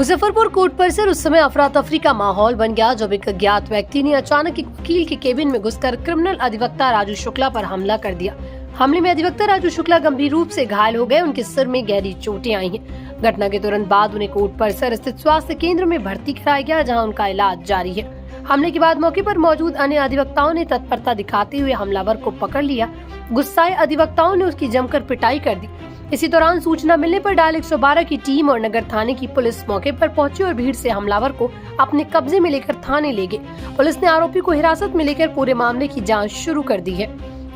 Muzaffarpur court परिसर उस समय अफरा तफरी का माहौल बन गया जब एक अज्ञात व्यक्ति ने अचानक एक वकील के केबिन में घुसकर क्रिमिनल अधिवक्ता राजू शुक्ला पर हमला कर दिया। हमले में अधिवक्ता राजू शुक्ला गंभीर रूप से घायल हो गए। उनके सिर में गहरी चोटें आई हैं। घटना के तुरंत बाद उन्हें कोर्ट परिसर स्थित स्वास्थ्य केंद्र में भर्ती कराया गया, जहाँ उनका इलाज जारी है। हमले के बाद मौके पर मौजूद अन्य अधिवक्ताओं ने तत्परता दिखाते हुए हमलावर को पकड़ लिया। गुस्साए अधिवक्ताओं ने उसकी जमकर पिटाई कर दी। इसी दौरान सूचना मिलने पर डायल 112 की टीम और नगर थाने की पुलिस मौके पर पहुंची और भीड़ से हमलावर को अपने कब्जे में लेकर थाने ले गए। पुलिस ने आरोपी को हिरासत में लेकर पूरे मामले की जांच शुरू कर दी है।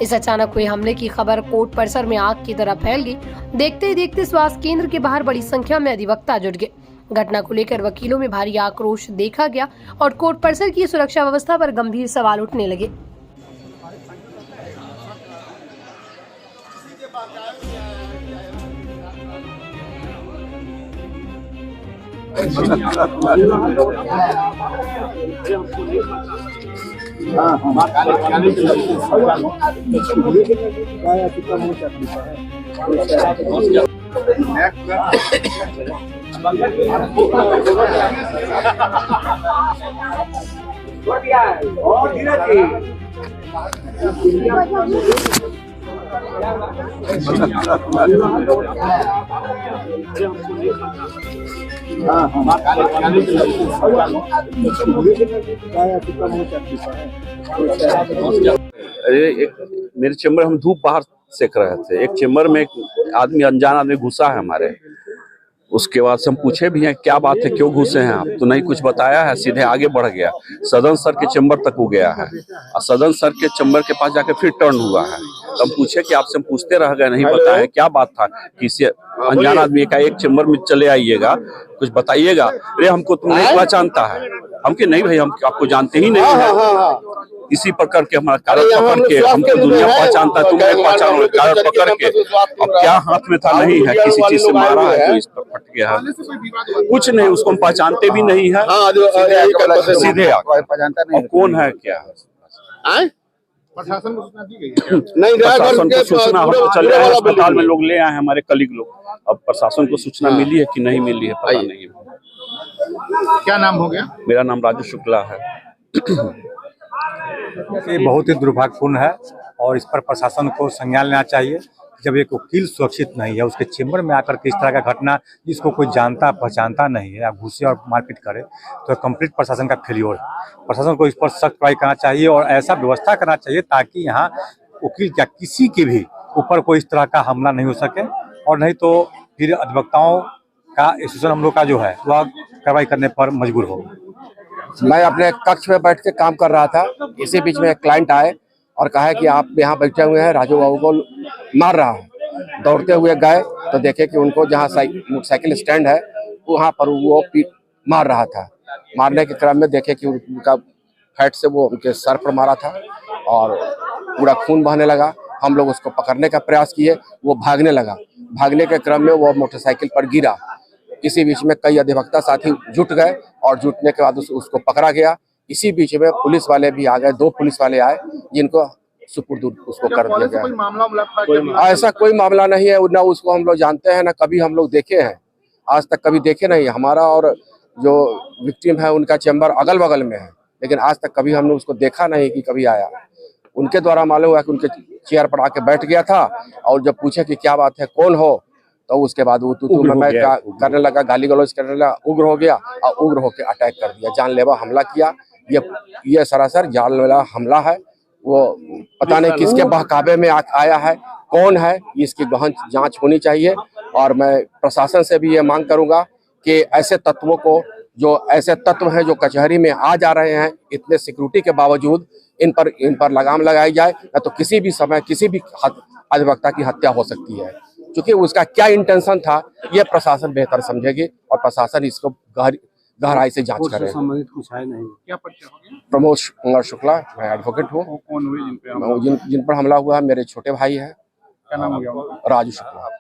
इस अचानक हुए हमले की खबर कोर्ट परिसर में आग की तरह फैल गई। देखते ही देखते स्वास्थ्य केंद्र के बाहर बड़ी संख्या में अधिवक्ता जुट गए। घटना को लेकर वकीलों में भारी आक्रोश देखा गया और कोर्ट परिसर की सुरक्षा व्यवस्था पर गंभीर सवाल उठने लगे। मेरे चैम्बर हम धूप बाहर सेक रहे थे। एक चैम्बर में एक आदमी, अनजान आदमी घुसा है हमारे। उसके बाद से हम पूछे भी हैं क्या बात है, क्यों घुसे हैं आप? तो नहीं कुछ बताया है, सीधे आगे बढ़ गया। सदन सर के चैम्बर तक वो गया है और सदन सर के चैम्बर के पास जाके फिर टर्न हुआ है। तो हम पूछे कि आपसे हम पूछते रह गए, नहीं बताया क्या बात था। किसी अनजान आदमी का एक चैम्बर में चले आइएगा, कुछ बताइएगा। अरे हमको तुम नहीं पहचानता है। हम कि नहीं भाई, हम आपको जानते ही नहीं है। इसी प्रकार के हमारा कागज पकड़ के हमको दुनिया पहचानता है, तुम नहीं पहचानो। कागज पकड़ के अब क्या हाथ में था, नहीं है, किसी चीज से मारा है तो इस पर फट गया है। कुछ नहीं, उसको हम पहचानते भी नहीं है। सीधे अब कौन है क्या है? प्रशासन को सूचना दी गई नहीं? प्रशासन को सूचना हम तो चले आए, अस्पताल में लोग ले आए हैं हमारे कलीग लोग। अब प्रशासन को सूचना मिली है कि नहीं मिली है पता नहीं है। क्या नाम हो गया? मेरा नाम राजू शुक्ला है। ये बहुत ही दुर्भाग्यपूर्ण है और इस पर प्रशासन को संज्ञान लेना चाहिए। जब एक वकील सुरक्षित नहीं है, उसके चैम्बर में आकर के इस तरह का घटना, जिसको कोई जानता पहचानता नहीं है, या घुसे और मारपीट करे, तो कंप्लीट प्रशासन का फेल्योर है। प्रशासन को इस पर सख्त कार्रवाई करना चाहिए और ऐसा व्यवस्था करना चाहिए ताकि यहाँ वकील या किसी के भी ऊपर कोई इस तरह का हमला नहीं हो सके। और नहीं तो फिर अधिवक्ताओं का एसोसिएशन हम लोग का जो है वह कार्रवाई करने पर मजबूर हो। मैं अपने कक्ष में बैठ के काम कर रहा था। इसी बीच में एक क्लाइंट आए और कहा कि आप यहाँ बैठे हुए हैं, राजू बाबू को मार रहा है। दौड़ते हुए गए तो देखे कि उनको जहाँ मोटरसाइकिल स्टैंड है वहाँ पर वो मार रहा था। मारने के क्रम में देखे कि उनका फैट से वो उनके सर पर मारा था और पूरा खून बहने लगा। हम लोग उसको पकड़ने का प्रयास किए, वो भागने लगा। भागने के क्रम में वो मोटरसाइकिल पर गिरा। इसी बीच में कई अधिवक्ता साथी जुट गए और जुटने के बाद उसको पकड़ा गया। इसी बीच में पुलिस वाले भी आ गए, 2 पुलिस वाले आए जिनको सुपुर्द उसको कर दिया गया। ऐसा कोई मामला नहीं है, ना उसको हम लोग जानते हैं, ना कभी हम लोग देखे हैं। आज तक कभी देखे नहीं। हमारा और जो विक्टिम है उनका चैम्बर अगल बगल में है, लेकिन आज तक कभी हमने उसको देखा नहीं कि कभी आया। उनके द्वारा मालूम हुआ कि उनके चेयर पर आके बैठ गया था और जब पूछे कि क्या बात है, कौन हो, तो उसके बाद वो तू मैं करने लगा, गाली गलौज करने लगा, उग्र हो गया और उग्र होकर अटैक कर दिया, जानलेवा हमला किया। ये सरासर जानलेवा हमला है। वो पता नहीं किसके बहकावे में आया है, कौन है, इसकी गहन जांच होनी चाहिए। और मैं प्रशासन से भी ये मांग करूंगा कि ऐसे तत्वों को, जो ऐसे तत्व हैं जो कचहरी में आ जा रहे हैं इतने सिक्योरिटी के बावजूद, इन पर लगाम लगाई जाए, न तो किसी भी समय किसी भी अधिवक्ता की हत्या हो सकती है। क्योंकि उसका क्या इंटेंशन था ये प्रशासन बेहतर समझेगी और प्रशासन इसको गहराई से जांच करे। कुछ है नहीं। क्या पर्चा हो गया? प्रमोद शुक्ला, मैं एडवोकेट हूँ। कौन हुए जिन पे जिन पर हमला हुआ मेरे छोटे भाई हैं। क्या नाम हो गया? राजू शुक्ला।